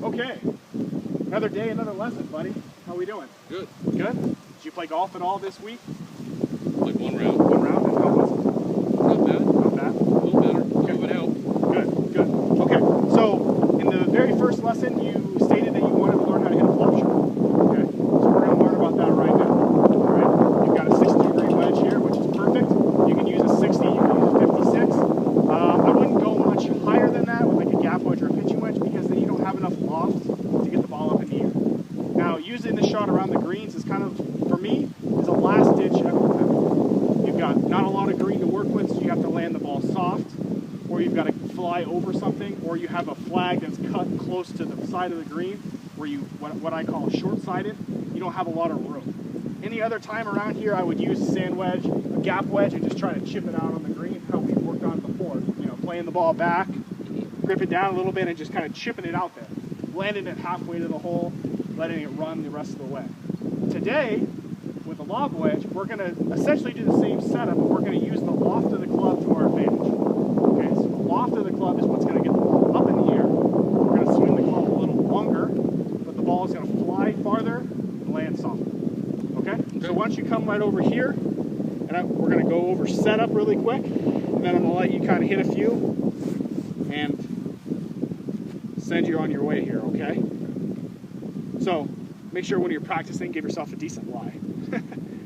Okay. Another day, another lesson, buddy. How we doing? Good. Good? Did you play golf at all this week? Like one round. One round? And how was it? Not bad. Not bad? A little better. Okay. A little bit help. Good, good. Okay, so in the very first lesson, you stated that you wanted to learn how to hit a flop shot. Okay, so we're going to learn about that right now. All right, you've got a 60-degree wedge here, which is perfect. You can use a 60, you can use a 56. I wouldn't go much higher than that with like a gap wedge or a pitching wedge because then you don't have enough loft to get the ball up in the air. Now, using this shot around the greens is kind of, for me, is a last-ditch effort. You've got not a lot of green to work with, so you have to land the ball soft, or you've got to fly over something, or you have a flag that's cut close to the side of the green, where you, what I call short-sided, you don't have a lot of room. Any other time around here, I would use a sand wedge, a gap wedge, and just try to chip it out on the green, how we've worked on before. You know, playing the ball back, grip it down a little bit, and just kind of chipping it out there. Landing it halfway to the hole, letting it run the rest of the way. Today, with the lob wedge, we're going to essentially do the same setup, but we're going to use the loft of the club to our advantage. Okay, so the loft of the club is what's going to get the ball up in the air. We're going to swing the club a little longer, but the ball is going to fly farther and land softer. Okay? So why don't you come right over here, and we're going to go over setup really quick, and then I'm going to let you kind of hit a few and send you on your way here, okay? So make sure when you're practicing, give yourself a decent lie.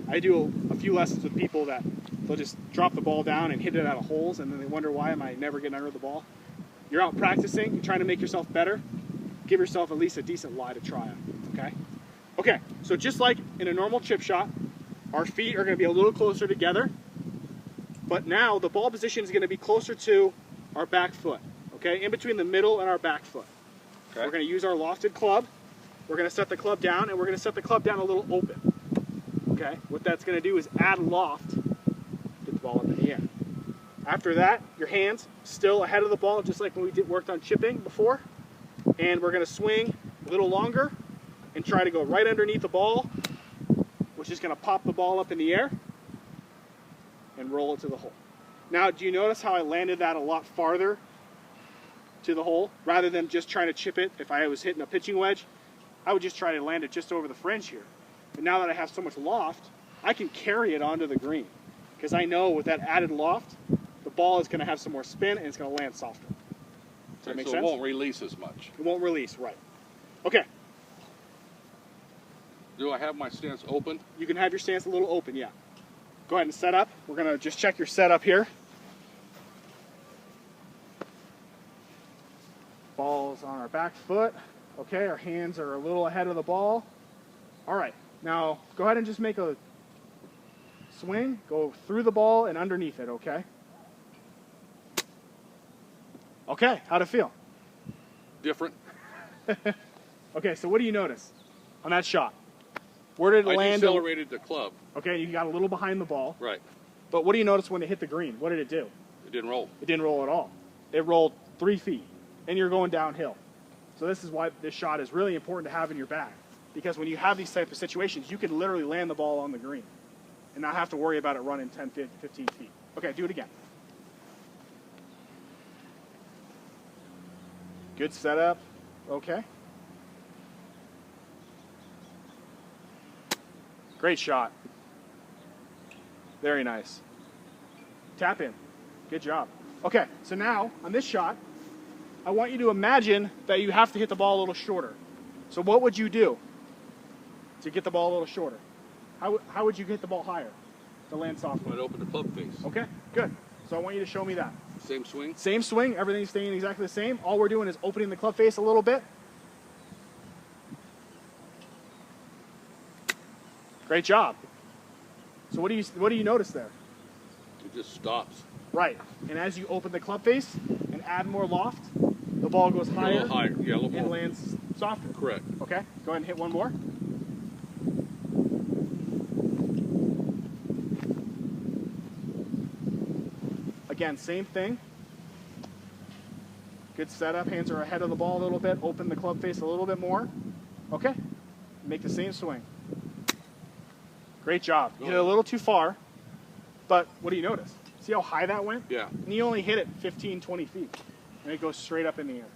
I do a few lessons with people that they'll just drop the ball down and hit it out of holes, and then they wonder, why am I never getting under the ball? You're out practicing, you're trying to make yourself better, give yourself at least a decent lie to try on, okay? Okay, so just like in a normal chip shot, our feet are going to be a little closer together, but now the ball position is going to be closer to our back foot, okay? In between the middle and our back foot. Okay. We're going to use our lofted club. We're going to set the club down, and we're going to set the club down a little open. Okay? What that's going to do is add loft, get the ball up in the air. After that, your hands still ahead of the ball, just like when we worked on chipping before. And we're going to swing a little longer and try to go right underneath the ball, which is going to pop the ball up in the air and roll it to the hole. Now, do you notice how I landed that a lot farther to the hole rather than just trying to chip it? If I was hitting a pitching wedge, I would just try to land it just over the fringe here. But now that I have so much loft, I can carry it onto the green because I know with that added loft, the ball is going to have some more spin and it's going to land softer. Does that make sense? It won't release as much. It won't release, right. Okay. Do I have my stance open? You can have your stance a little open, yeah. Go ahead and set up. We're going to just check your setup here. Ball's on our back foot. Okay, our hands are a little ahead of the ball. All right, now go ahead and just make a swing. Go through the ball and underneath it, okay? Okay, how'd it feel? Different. Okay, so what do you notice on that shot? Where did it land? I decelerated the club. Okay, you got a little behind the ball. Right. But what do you notice when it hit the green? What did it do? It didn't roll. It didn't roll at all. It rolled 3 feet, and you're going downhill. So this is why this shot is really important to have in your bag. Because when you have these type of situations, you can literally land the ball on the green and not have to worry about it running 10, 15 feet. Okay, do it again. Good setup. Okay. Great shot. Very nice. Tap in. Good job. Okay, so now on this shot, I want you to imagine that you have to hit the ball a little shorter. So what would you do to get the ball a little shorter? How would you hit the ball higher to land softer? I'd open the club face. Okay, good. So I want you to show me that. Same swing? Same swing, everything's staying exactly the same. All we're doing is opening the club face a little bit. Great job. So what do you notice there? It just stops. Right, and as you open the club face and add more loft, the ball goes higher, a little higher. Yeah, a little and more. lands softer. Correct. Okay, go ahead and hit one more. Again, same thing. Good setup, hands are ahead of the ball a little bit, open the club face a little bit more. Okay, make the same swing. Great job. You hit it a little too far, but what do you notice? See how high that went? Yeah. And you only hit it 15, 20 feet, and it goes straight up in the air.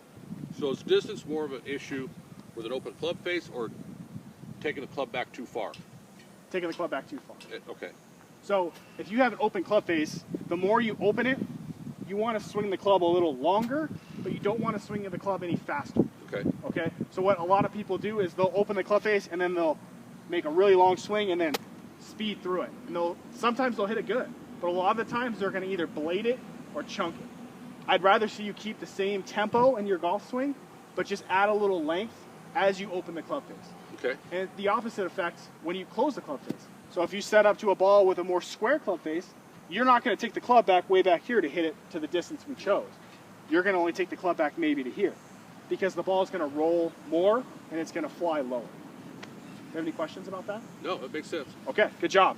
So is distance more of an issue with an open club face or taking the club back too far? Taking the club back too far. Okay. So if you have an open club face, the more you open it, you want to swing the club a little longer, but you don't want to swing the club any faster. Okay. Okay? So what a lot of people do is they'll open the club face and then they'll make a really long swing and then speed through it. And sometimes they'll hit it good, but a lot of the times they're going to either blade it or chunk it. I'd rather see you keep the same tempo in your golf swing, but just add a little length as you open the club face. Okay. And the opposite effect when you close the club face. So if you set up to a ball with a more square club face, you're not going to take the club back way back here to hit it to the distance we chose. You're going to only take the club back maybe to here, because the ball is going to roll more and it's going to fly lower. Do you have any questions about that? No, that makes sense. Okay, good job.